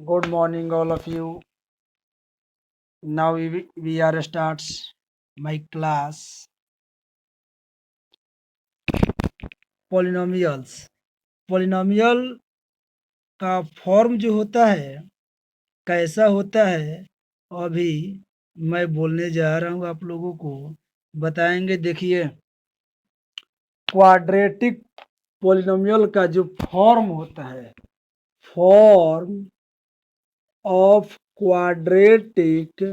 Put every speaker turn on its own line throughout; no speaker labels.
Good morning, all of you. Now we are starts my class polynomials. Polynomial का form जो होता है कैसा होता है अभी मैं बोलने जा रहा हूँ, आप लोगों को बताएंगे। देखिए, क्वाड्रेटिक पोलिनोमियल का जो फॉर्म होता है, form of quadratic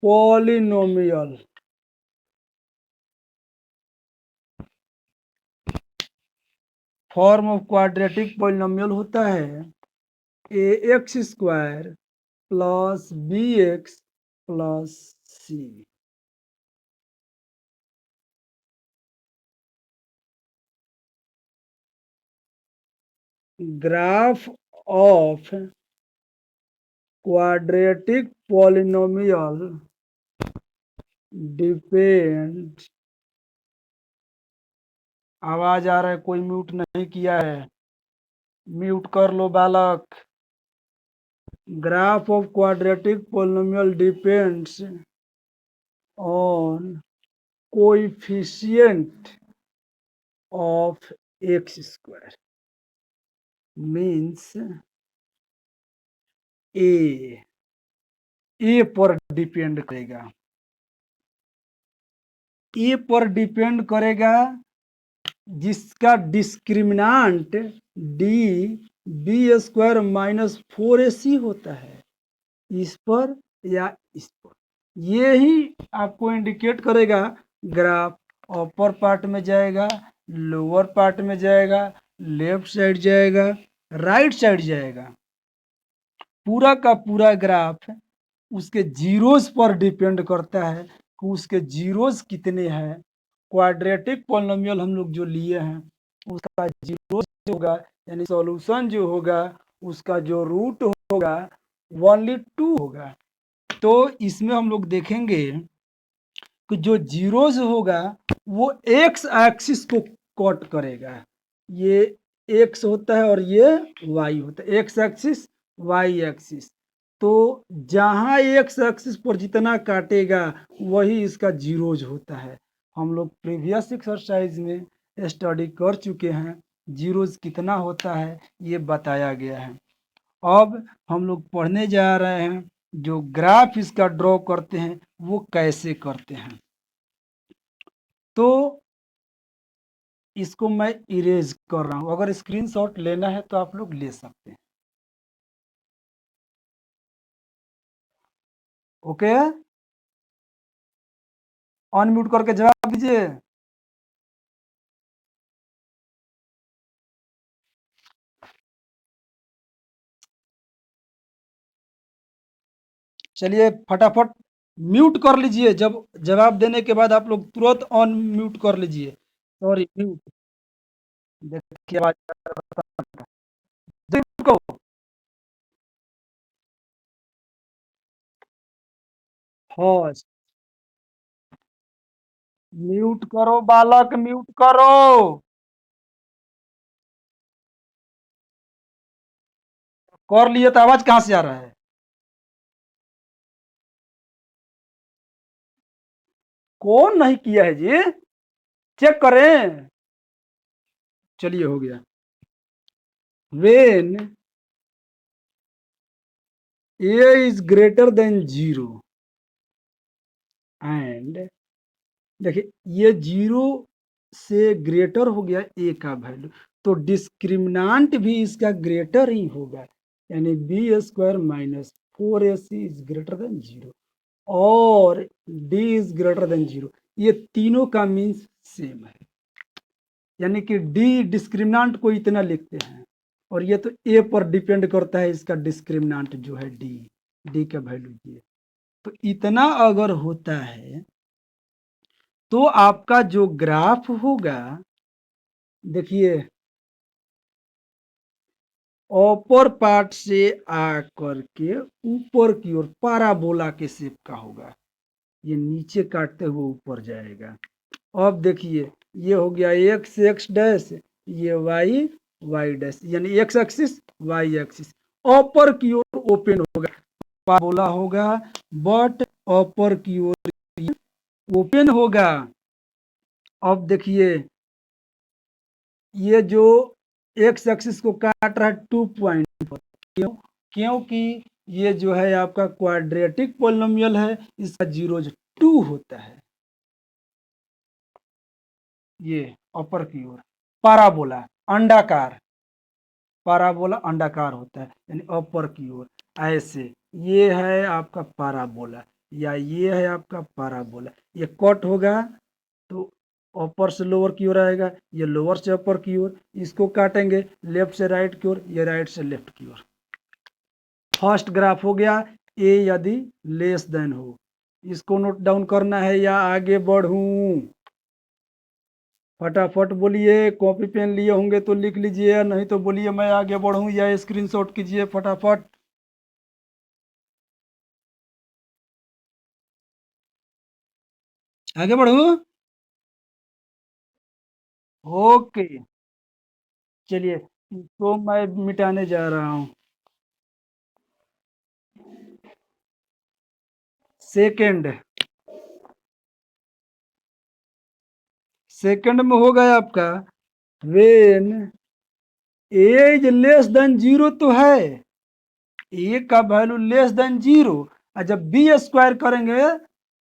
polynomial, form of quadratic polynomial होता है A X square plus B X plus C. Graph of quadratic polynomial depend. आवाज आ रहा है, कोई म्यूट नहीं किया है, म्यूट कर लो बालक। Graph of quadratic polynomial depends on coefficient of X square, means A पर डिपेंड करेगा। ए पर डिपेंड करेगा जिसका discriminant D B square minus 4ac होता है, इस पर या इस पर। ये ही आपको इंडिकेट करेगा ग्राफ अपर पार्ट में जाएगा, लोअर पार्ट में जाएगा, लेफ्ट साइड जाएगा, राइट साइड जाएगा। पूरा का पूरा ग्राफ उसके जीरोस पर डिपेंड करता है कि उसके जीरोस कितने हैं। क्वाड्रेटिक पॉलिनोमियल हम लोग जो लिए हैं उसका जीरोस जो होगा, यानी सॉल्यूशन जो होगा, उसका जो रूट होगा ओनली 2 होगा। तो इसमें हम लोग देखेंगे कि जो जीरोस होगा वो एक्स एक्सिस को कट करेगा। ये एक्स होता है और ये वाई होता है, एक्स एक्सिस वाई एक्सिस। तो जहाँ एक्स एक्सिस पर जितना काटेगा वही इसका जीरोज होता है। हम लोग प्रीवियस एक्सरसाइज में स्टडी कर चुके हैं, जीरोज कितना होता है ये बताया गया है। अब हम लोग पढ़ने जा रहे हैं जो ग्राफ इसका ड्रॉ करते हैं वो कैसे करते हैं। तो इसको मैं इरेज कर रहा हूं, अगर स्क्रीनशॉट लेना है तो आप लोग ले सकते हैं। ओके, अनम्यूट करके जवाब दीजिए। चलिए फटाफट म्यूट कर लीजिए, जब जवाब देने के बाद आप लोग तुरंत अनम्यूट कर लीजिए। Sorry, mute. देखिए आवाज को फर्स्ट म्यूट करो बालक, म्यूट करो। कर लिए तो आवाज कहाँ से आ रहा है? कौन नहीं किया है जी? चेक करें। चलिए हो गया। When a is greater than 0 and, देखिए ये 0 से ग्रेटर हो गया a का वैल्यू, तो डिस्क्रिमिनांट भी इसका ग्रेटर ही होगा, यानी B square minus 4ac is greater than 0 और d इज ग्रेटर देन 0। ये तीनों का मीन्स सेम है, यानी कि d डिस्क्रिमिनांट को इतना लिखते हैं और ये तो a पर डिपेंड करता है, इसका डिस्क्रिमिनांट जो है d का वैल्यू ये। तो इतना अगर होता है तो आपका जो ग्राफ होगा, देखिए अपर पार्ट से आकर के ऊपर की ओर पाराबोला के शेप का होगा, ये नीचे काटते हुए ऊपर जाएगा। अब देखिए ये हो गया एक्स एक्स डैश, ये वाई वाई डैश, यानी एक्स एक्सिस वाई एक्सिस, अपर की ओर ओपन होगा, पाराबोला होगा बट अपर की ओर ओपन होगा। अब देखिए ये जो एक्स एक्सिस को काट रहा है 2 पॉइंट, क्यों? क्योंकि ये जो है आपका क्वाड्रेटिक पोलिनोमियल है, इसका जीरोज 2 होता है। ये अपर की ओर पाराबोला अंडाकार, पाराबोला अंडाकार होता है यानी अपर की ओर ऐसे। ये है आपका पाराबोला या ये है आपका पाराबोला। ये कट होगा तो अपर से लोअर की ओर आएगा, ये लोअर से अपर की ओर। इसको काटेंगे लेफ्ट से राइट की ओर, ये राइट से लेफ्ट की ओर। फर्स्ट ग्राफ हो गया ए यदि लेस देन हो। इसको नोट डाउन करना है या आगे बढ़ूं? फटाफट बोलिए, कॉपी पेन लिए होंगे तो लिख लीजिए, नहीं तो बोलिए मैं आगे बढ़ूं या स्क्रीनशॉट कीजिए फटाफट। आगे बढ़ूं? ओके, चलिए तो मैं मिटाने जा रहा हूं। सेकंड, सेकंड में हो गया आपका when a is less than zero तो है, ए का वैल्यू लेस देन जीरो, और जब बी स्क्वायर करेंगे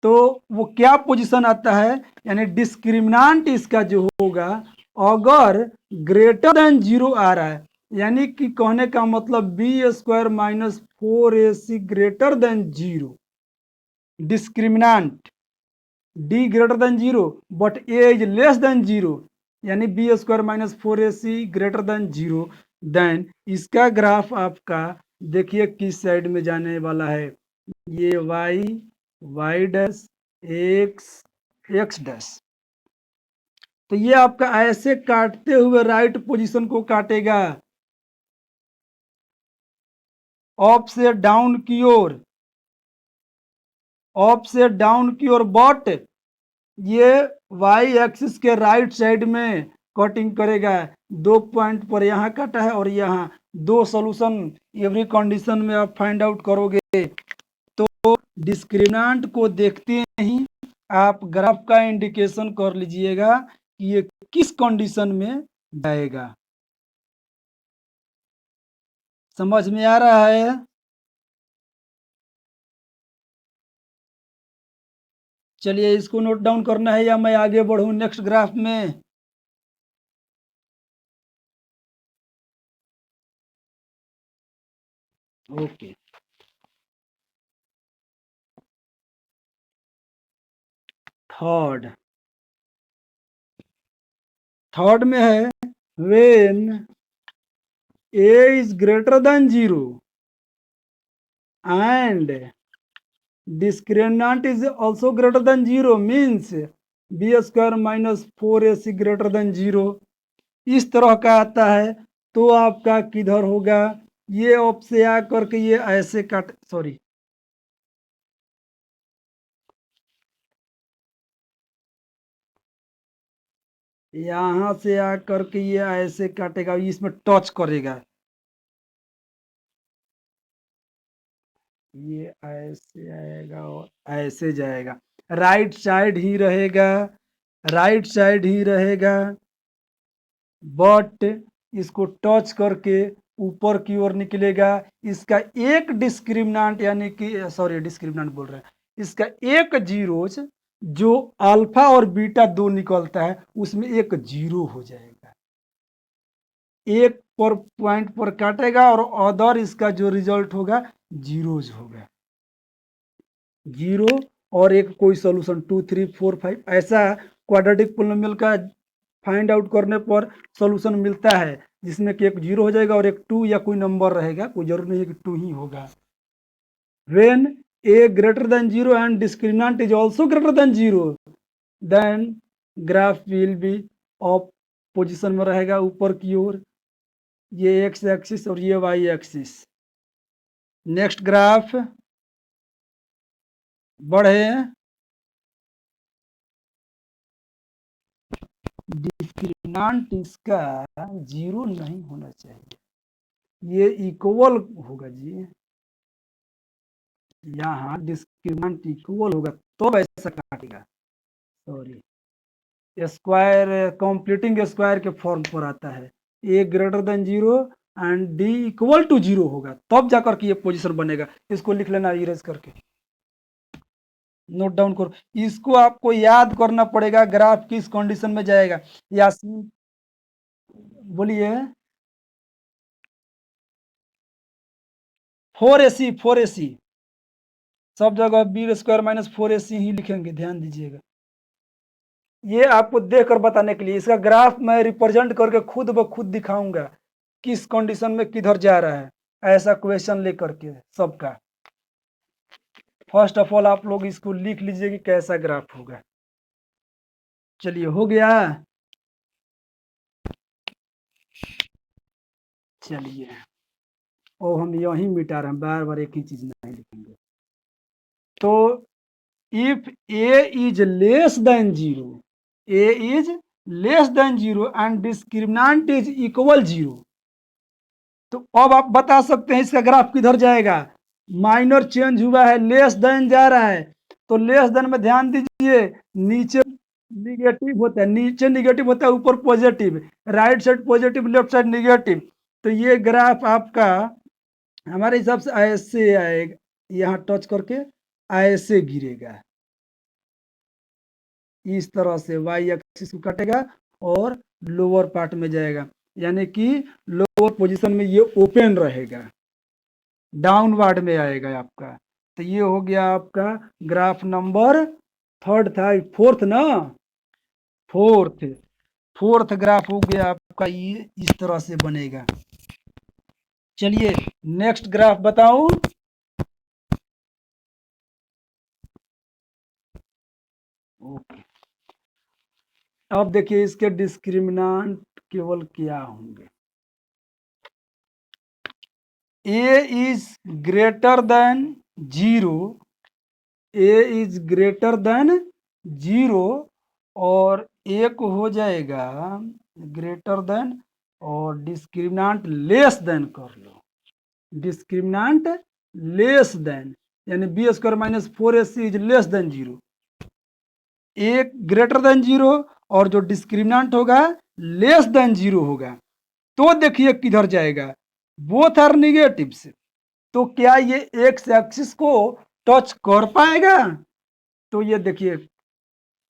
तो वो क्या पोजीशन आता है, यानी डिस्क्रिमिनांट इसका जो होगा अगर ग्रेटर देन जीरो आ रहा है, यानी कि कहने का मतलब B square minus 4ac greater than zero, discriminant D greater than zero but A is less than zero, यानी B square minus 4ac greater than zero, then इसका ग्राफ आपका देखिए किस साइड में जाने वाला है। ये Y dash X X dash, तो ये आपका ऐसे काटते हुए राइट पोजीशन को काटेगा, अप से डाउन की ओर, अप से डाउन की ओर, बट ये वाई एक्सिस के राइट साइड में कटिंग करेगा। 2 पॉइंट पर यहाँ कटा है और यहाँ दो सोल्यूशन एवरी कंडीशन में आप फाइंड आउट करोगे। तो डिस्क्रिमिनेंट को देखते ही आप ग्राफ का इंडिकेशन कर लीजिएगा कि ये किस कंडीशन में जाएगा। समझ में आ रहा है? चलिए इसको नोट डाउन करना है या मैं आगे बढ़ूं नेक्स्ट ग्राफ में? ओके, थर्ड, थर्ड में है when a is greater than 0 and discriminant is also greater than 0 means b square minus 4ac greater than 0, इस तरह का आता है तो आपका किधर होगा? ये ऑप से आ करके ये ऐसे काट, सॉरी यहां से आ करके ये ऐसे काटेगा, इसमें टच करेगा, ये ऐसे आएगा और ऐसे जाएगा, राइट साइड ही रहेगा, राइट साइड ही रहेगा, बट इसको टच करके ऊपर की ओर निकलेगा। इसका एक डिस्क्रिमिनांट यानी कि सॉरी डिस्क्रिमिनांट बोल रहे हैं, इसका एक जीरोज जो अल्फा और बीटा दो निकलता है उसमें एक जीरो हो जाएगा, एक पर पॉइंट पर काटेगा और अदर इसका जो रिजल्ट होगा जीरोज होगा, जीरो और एक कोई सोल्यूशन 2 3 4 5 ऐसा क्वाड्रेटिक पोलिनोमियल का फाइंड आउट करने पर सॉल्यूशन मिलता है जिसमें कि एक जीरो हो जाएगा और एक टू या कोई नंबर रहेगा, कोई जरूर नहीं है कि टू ही होगा। When a greater than zero and discriminant is also greater than zero, then graph will be of position में रहेगा ऊपर की ओर, ये एक्स एक्सिस और ये वाई एक्सिस। नेक्स्ट ग्राफ बढ़े, डिस्क्रिमिनेंट इसका जीरो नहीं होना चाहिए, ये इक्वल होगा जी, यहाँ डिस्क्रिमिनेंट इक्वल होगा तो ऐसा काटेगा, सॉरी, स्क्वायर कंप्लीटिंग स्क्वायर के फॉर्म पर आता है, A greater than zero and D equal to zero होगा तब जाकर के ये पोजीशन बनेगा। इसको लिख लेना इरेज करके, नोट डाउन करो, इसको आपको याद करना पड़ेगा ग्राफ किस कंडीशन में जाएगा। या बोलिए, 4AC सब जगह बी स्क्वायर माइनस 4AC ही लिखेंगे, ध्यान दीजिएगा। ये आपको देख कर बताने के लिए, इसका ग्राफ मैं रिप्रेजेंट करके खुद ब खुद दिखाऊंगा किस कंडीशन में किधर जा रहा है, ऐसा क्वेश्चन लेकर के सबका। फर्स्ट ऑफ ऑल आप लोग इसको लिख लीजिए कि कैसा ग्राफ होगा। चलिए हो गया, चलिए और हम यही मिटा रहे हैं, बार बार एक ही चीज नहीं लिखेंगे। तो if A is less than zero, A is less than zero and discriminant is equal zero, तो अब आप बता सकते हैं इसका ग्राफ किधर जाएगा। माइनर चेंज हुआ है, लेस देन जा रहा है, तो लेस देन में ध्यान दीजिए, नीचे निगेटिव होता है, नीचे निगेटिव होता है, ऊपर positive, right side positive left side negative, तो ये ग्राफ आपका हमारे हिसाब से ऐसे आएगा, यहाँ टच करके ऐसे गिरेगा, इस तरह से वाई एक्सिस को काटेगा और लोअर पार्ट में जाएगा, यानी कि लोअर पोजीशन में ये ओपन रहेगा, डाउनवर्ड में आएगा आपका। तो ये हो गया आपका ग्राफ नंबर थर्ड था, फोर्थ ना, फोर्थ, फोर्थ ग्राफ हो गया आपका, ये इस तरह से बनेगा। चलिए नेक्स्ट ग्राफ बताऊं, ओके, अब देखिए इसके डिस्क्रिमिनेंट केवल क्या होंगे। A is greater than zero, A is greater than zero, और एक हो जाएगा ग्रेटर देन और डिस्क्रिमिनेंट लेस देन कर लो, डिस्क्रिमिनेंट लेस देन, यानी B square minus 4AC is less than zero, एक ग्रेटर देन जीरो और जो डिस्क्रिमिनेंट होगा लेस देन जीरो होगा, तो देखिए किधर जाएगा, बोथ आर निगेटिव्स, तो क्या ये एक्स एक्सिस को टच कर पाएगा। तो ये देखिए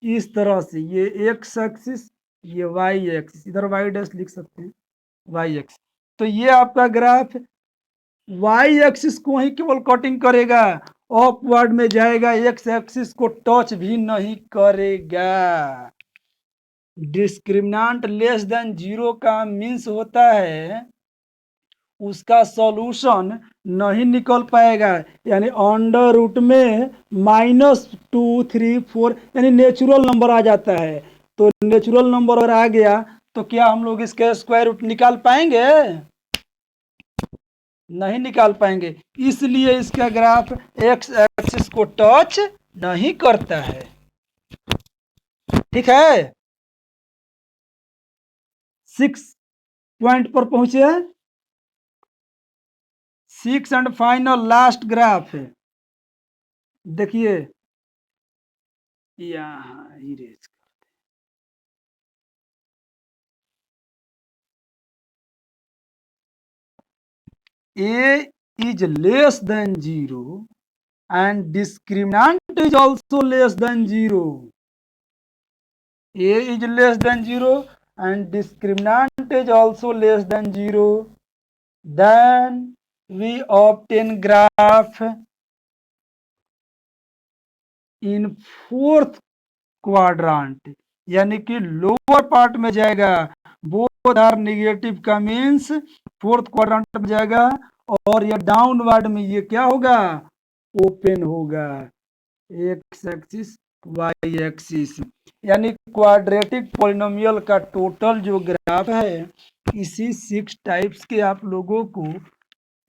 इस तरह से, ये एक्स एक्सिस, ये वाई एक्सिस, इधर वाई डैश लिख सकते हैं, वाई एक्सिस, तो ये आपका ग्राफ वाई एक्सिस को ही केवल कटिंग करेगा, अपवर्ड में जाएगा, एक्स एक्सिस को टच भी नहीं करेगा। डिस्क्रिमिनेंट लेस देन जीरो का मीन्स होता है उसका सॉल्यूशन नहीं निकल पाएगा, यानी अंडर रूट में -2, 3, 4 यानी नेचुरल नंबर आ जाता है, तो नेचुरल नंबर अगर आ गया तो क्या हम लोग इसके स्क्वायर रूट निकाल पाएंगे, नहीं निकाल पाएंगे, इसलिए इसका ग्राफ एक्स एक्सिस को टच नहीं करता है। ठीक है, 6 पॉइंट पर पहुंचे, 6 एंड फाइनल लास्ट ग्राफ है, देखिए यहाँ erase, a is less than 0 and discriminant is also less than 0, a is less than 0 and discriminant is also less than 0, then we obtain graph in fourth quadrant, यानी कि lower part में जाएगा, both are negative का means fourth quadrant में जाएगा, और ये downward में ये क्या होगा, ओपन होगा, एक्स एक्सिस वाई एक्सिस, यानी क्वाड्रेटिक पॉलिनोमियल का टोटल जो ग्राफ है, इसी 6 टाइप्स के आप लोगों को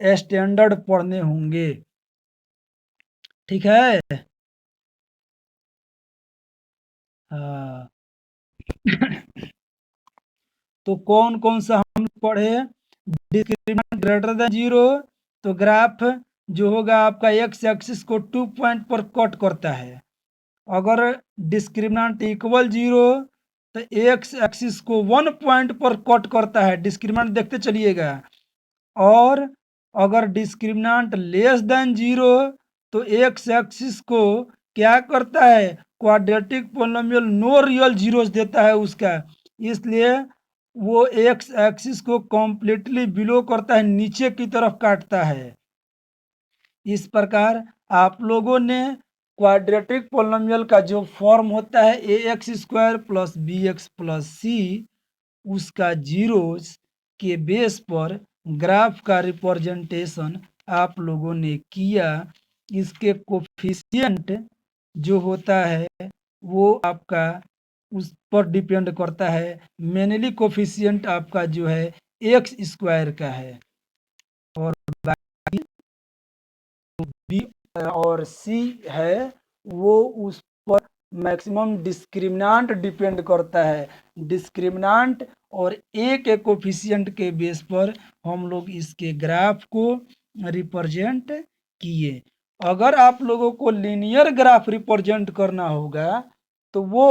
स्टैंडर्ड पढ़ने होंगे। ठीक है, हाँ तो कौन कौन सा हम पढ़े, डिस्क्रिमिनेंट ग्रेटर देन 0 तो ग्राफ जो होगा आपका एक्स एक्सिस को 2 पॉइंट पर कट करता है। अगर डिस्क्रिमिनेंट इक्वल 0 तो एक्स एक्सिस को 1 पॉइंट पर कट करता है। डिस्क्रिमिनेंट देखते चलिएगा। और अगर डिस्क्रिमिनेंट लेस देन 0 तो एक्स एक्सिस को क्या करता है, quadratic polynomial no real zeros देता है उसका, इसलिए वो एक्स एक्सिस को कॉम्प्लीटली बिलो करता है, नीचे की तरफ काटता है। इस प्रकार आप लोगों ने क्वाड्रेटिक पोलिनोमियल का जो फॉर्म होता है A X square plus B X plus C, उसका जीरोस के बेस पर ग्राफ का रिप्रेजेंटेशन आप लोगों ने किया। इसके कोफिशिएंट जो होता है वो आपका उस पर डिपेंड करता है। मेनली कोफिशिएंट आपका जो है एक्स स्क्वायर का है और बाकी बी और सी है वो उस पर मैक्सिमम डिस्क्रिमिनांट डिपेंड करता है। डिस्क्रिमिनांट और ए के कोफिशिएंट के बेस पर हम लोग इसके ग्राफ को रिप्रेजेंट किए। अगर आप लोगों को लीनियर ग्राफ रिप्रेजेंट करना होगा तो वो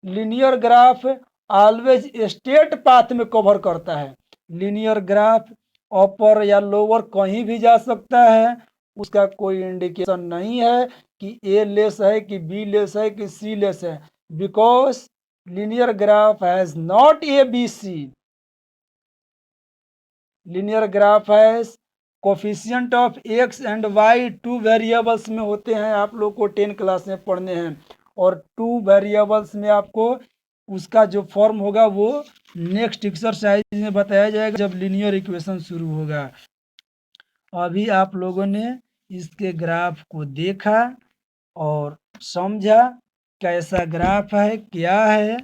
linear graph always straight path में कवर करता है। लीनियर ग्राफ अपर या लोअर कहीं भी जा सकता है, उसका कोई इंडिकेशन नहीं है कि ए लेस है कि बी लेस है कि सी लेस है, because linear graph has not a b c. linear graph has coefficient of x and y 2 variables में होते हैं, आप लोग को 10 क्लास में पढ़ने हैं। और 2 वेरिएबल्स में आपको उसका जो फॉर्म होगा वो नेक्स्ट एक्सरसाइज में बताया जाएगा जब लीनियर इक्वेशन शुरू होगा। अभी आप लोगों ने इसके ग्राफ को देखा और समझा कैसा ग्राफ है क्या है।